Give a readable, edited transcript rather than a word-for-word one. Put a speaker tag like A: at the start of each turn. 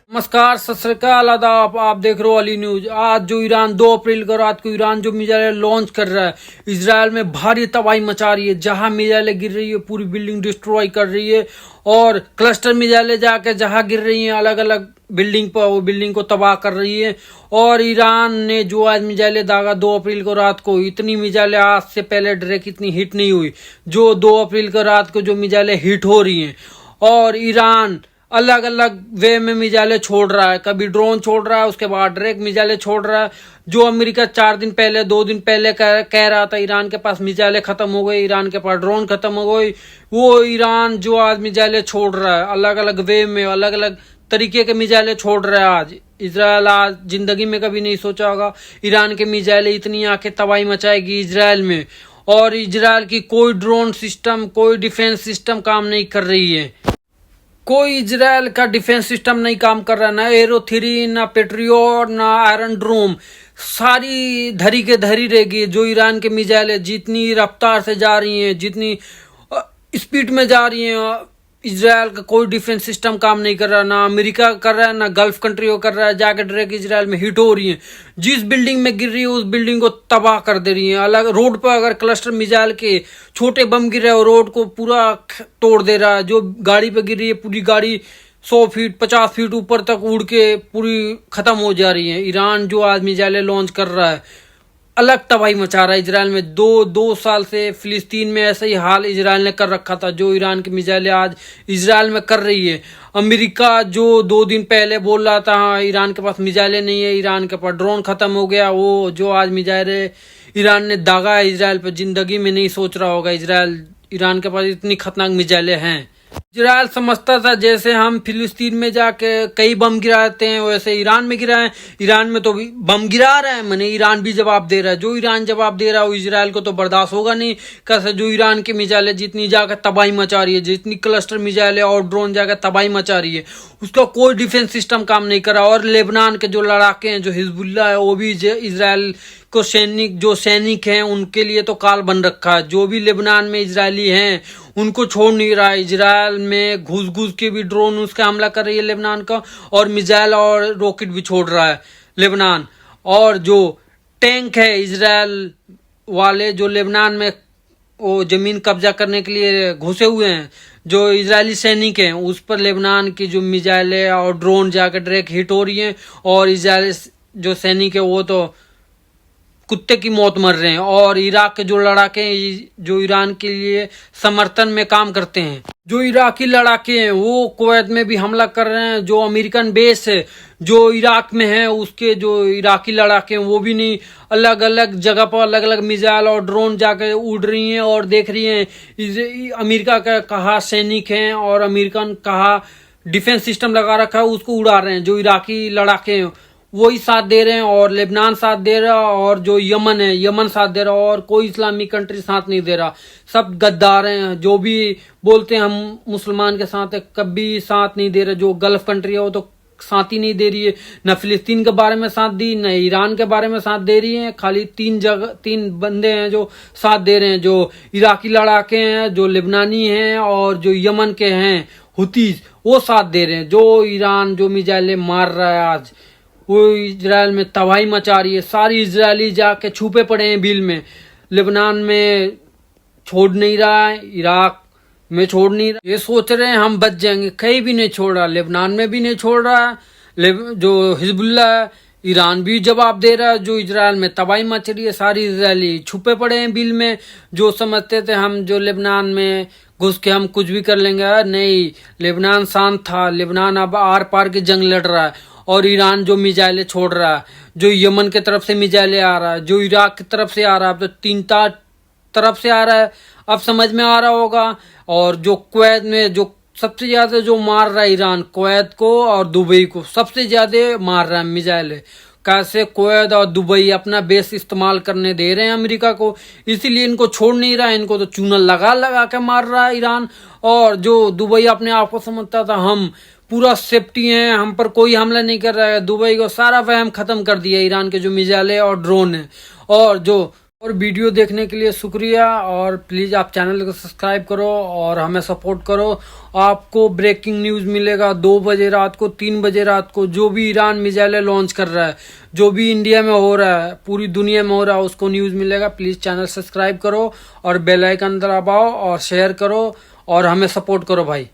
A: नमस्कार, सत श्री अकाल, आदाब। आप देख रहे हो अली न्यूज। आज जो ईरान 2 अप्रैल को रात को ईरान जो मिसाइलें लॉन्च कर रहा है, इजराइल में भारी तबाही मचा रही है। जहां मिसाइलें गिर रही है पूरी बिल्डिंग डिस्ट्रॉय कर रही है, और क्लस्टर मिसाइलें जाके जहां गिर रही हैं अलग अलग बिल्डिंग पर, वो बिल्डिंग को तबाह कर रही है। और ईरान ने जो आज मिसाइलें दागा 2 अप्रैल को रात को, इतनी मिसाइलें आज से पहले डायरेक्ट इतनी हिट नहीं हुई जो 2 अप्रैल को रात को जो मिसाइलें हिट हो रही हैं। और ईरान अलग अलग वे में मिसाइलें छोड़ रहा है, कभी ड्रोन छोड़ रहा है, उसके बाद डायरेक्ट मिसाइलें छोड़ रहा है। जो अमेरिका 2 दिन पहले कह रहा था ईरान के पास मिसाइलें खत्म हो गई, ईरान के पास ड्रोन खत्म हो गई, वो ईरान जो आज मिसाइलें छोड़ रहा है अलग अलग वे में, अलग अलग तरीके के मिसाइलें छोड़ रहा है। आज इजराइल आज जिंदगी में कभी नहीं सोचा होगा ईरान के मिसाइलें इतनी आके तबाही मचाएगी इजराइल में। और इजराइल की कोई ड्रोन सिस्टम, कोई डिफेंस सिस्टम काम नहीं कर रही है। कोई इजराइल का डिफेंस सिस्टम नहीं काम कर रहा, ना एरो 3, ना पेट्रियोट, ना आयरन ड्रोम, सारी धरी के धरी रहेगी। जो ईरान के मिसाइलें जितनी रफ्तार से जा रही हैं, जितनी स्पीड में जा रही हैं, इजराइल का कोई डिफेंस सिस्टम काम नहीं कर रहा। ना अमेरिका कर रहा है, ना गल्फ कंट्री को कर रहा है। जाके डायरेक्ट इजराइल में हिट हो रही है, जिस बिल्डिंग में गिर रही है उस बिल्डिंग को तबाह कर दे रही है। अलग रोड पर अगर क्लस्टर मिसाइल के छोटे बम गिर रहे हो, रोड को पूरा तोड़ दे रहा है। जो गाड़ी पे गिर रही है पूरी गाड़ी 100 फीट 50 फीट ऊपर तक उड़ के पूरी खत्म हो जा रही है। ईरान जो आज मिसाइलें लॉन्च कर रहा है अलग तबाही मचा रहा है इजराइल में। दो साल से फिलिस्तीन में ऐसा ही हाल इजराइल ने कर रखा था, जो ईरान की मिसाइलें आज इजराइल में कर रही है। अमेरिका जो 2 दिन पहले बोल रहा था हाँ ईरान के पास मिसाइलें नहीं है, ईरान के पास ड्रोन खत्म हो गया, वो जो आज मिसाइलें ईरान ने दागा है इजराइल पर, जिंदगी में नहीं सोच रहा होगा ईरान के पास इतनी खतरनाक मिसाइलें हैं। इजराइल समझता था जैसे हम फिलिस्तीन में जाके कई बम गिराते हैं वैसे ईरान में गिराएं। ईरान में तो भी बम गिरा रहा है, मैंने ईरान भी जवाब दे रहा है। जो ईरान जवाब दे रहा है वो इजराइल को तो बर्दाश्त होगा नहीं। कैसे जो ईरान की मिसाइलें जितनी जाकर तबाही मचा रही है, जितनी क्लस्टर मिसाइलें और ड्रोन जाकर तबाही मचा रही है, उसका कोई डिफेंस सिस्टम काम नहीं कर रहा। और लेबनान के जो लड़ाके हैं, जो हिजबुल्ला है, वो भी इजराइल को सैनिक हैं उनके लिए तो काल बन रखा है। जो भी लेबनान में इजरायली हैं उनको छोड़ नहीं रहा है। इजराइल में घुस के भी ड्रोन उसका हमला कर रही है लेबनान का, और मिसाइल और रॉकेट भी छोड़ रहा है लेबनान। और जो टैंक है इजराइल वाले जो लेबनान में वो जमीन कब्जा करने के लिए घुसे हुए हैं, जो इजरायली सैनिक हैं, उस पर लेबनान की जो मिसाइलें और ड्रोन जाकर डायरेक्ट हिट हो रही हैं। और इजरायली जो सैनिक है वो तो कुत्ते की मौत मर रहे हैं। और इराक के जो लड़ाके हैं जो ईरान के लिए समर्थन में काम करते हैं, जो इराकी लड़ाके हैं वो कुवैत में भी हमला कर रहे हैं। जो अमेरिकन बेस है जो इराक में है, उसके जो इराकी लड़ाके हैं वो भी नहीं, अलग अलग जगह पर अलग अलग मिसाइल और ड्रोन जाकर उड़ रही हैं और देख रही हैं। अमेरिका का कहा सैनिक हैं और अमेरिकन कहा डिफेंस सिस्टम लगा रखा है, उसको उड़ा रहे हैं। जो इराकी लड़ाके हैं वही साथ दे रहे हैं, और लेबनान साथ दे रहा, और जो यमन है यमन साथ दे रहा, और कोई इस्लामिक कंट्री साथ नहीं दे रहा। सब गद्दार हैं। जो भी बोलते हैं हम मुसलमान के साथ है, कभी साथ नहीं दे रहे। जो गल्फ कंट्री है वो तो साथ ही नहीं दे रही है, न फिलिस्तीन के बारे में साथ दी, न ईरान के बारे में साथ दे रही है। खाली 3 बंदे हैं जो साथ दे रहे हैं, जो इराकी लड़ाके हैं, जो लेबनानी हैं, और जो यमन के हैं हुतीज, वो साथ दे रहे हैं। जो ईरान जो मिसाइलें मार रहा है आज, वो इजराइल में तबाही मचा रही है। सारी इजरायली जाके छुपे पड़े हैं बिल में। लेबनान में छोड़ नहीं रहा है, इराक में छोड़ नहीं रहा। ये सोच रहे हैं हम बच जाएंगे, कहीं भी नहीं छोड़ रहा। लेबनान में भी नहीं छोड़ रहा है। जो हिजबुल्ला है ईरान भी जवाब दे रहा है। जो इजराइल में तबाही मच रही है, सारी इजरायली छुपे पड़े हैं बिल में। जो समझते थे हम जो लेबनान में घुस के हम कुछ भी कर लेंगे, नहीं, लेबनान शांत था। लेबनान अब आर पार की जंग लड़ रहा है। और ईरान जो मिसाइलें छोड़ रहा है, जो यमन के तरफ से मिसाइलें आ रहा है, जो इराक की तरफ से आ रहा है, तो 3 तरफ से आ रहा है, अब समझ में आ रहा होगा। और जो कुवैत में जो सबसे ज्यादा जो मार रहा है ईरान, कुवैत को और दुबई को सबसे ज्यादा मार रहा है मिसाइलें। कैसे कुवैत और दुबई अपना बेस इस्तेमाल करने दे रहे हैं अमेरिका को, इसीलिए इनको छोड़ नहीं रहा है। इनको तो चूना लगा लगा के मार रहा है ईरान। और जो दुबई अपने आप को समझता था हम पूरा सेफ्टी है, हम पर कोई हमला नहीं कर रहा है, दुबई को सारा वहम खत्म कर दिया ईरान के जो मिसाइलें और ड्रोन है। और वीडियो देखने के लिए शुक्रिया, और प्लीज़ आप चैनल को सब्सक्राइब करो और हमें सपोर्ट करो। आपको ब्रेकिंग न्यूज मिलेगा 2 बजे रात को, 3 बजे रात को। जो भी ईरान मिसाइल लॉन्च कर रहा है, जो भी इंडिया में हो रहा है, पूरी दुनिया में हो रहा है, उसको न्यूज मिलेगा। प्लीज चैनल सब्सक्राइब करो और बेल आइकन दबाओ और शेयर करो और हमें सपोर्ट करो भाई।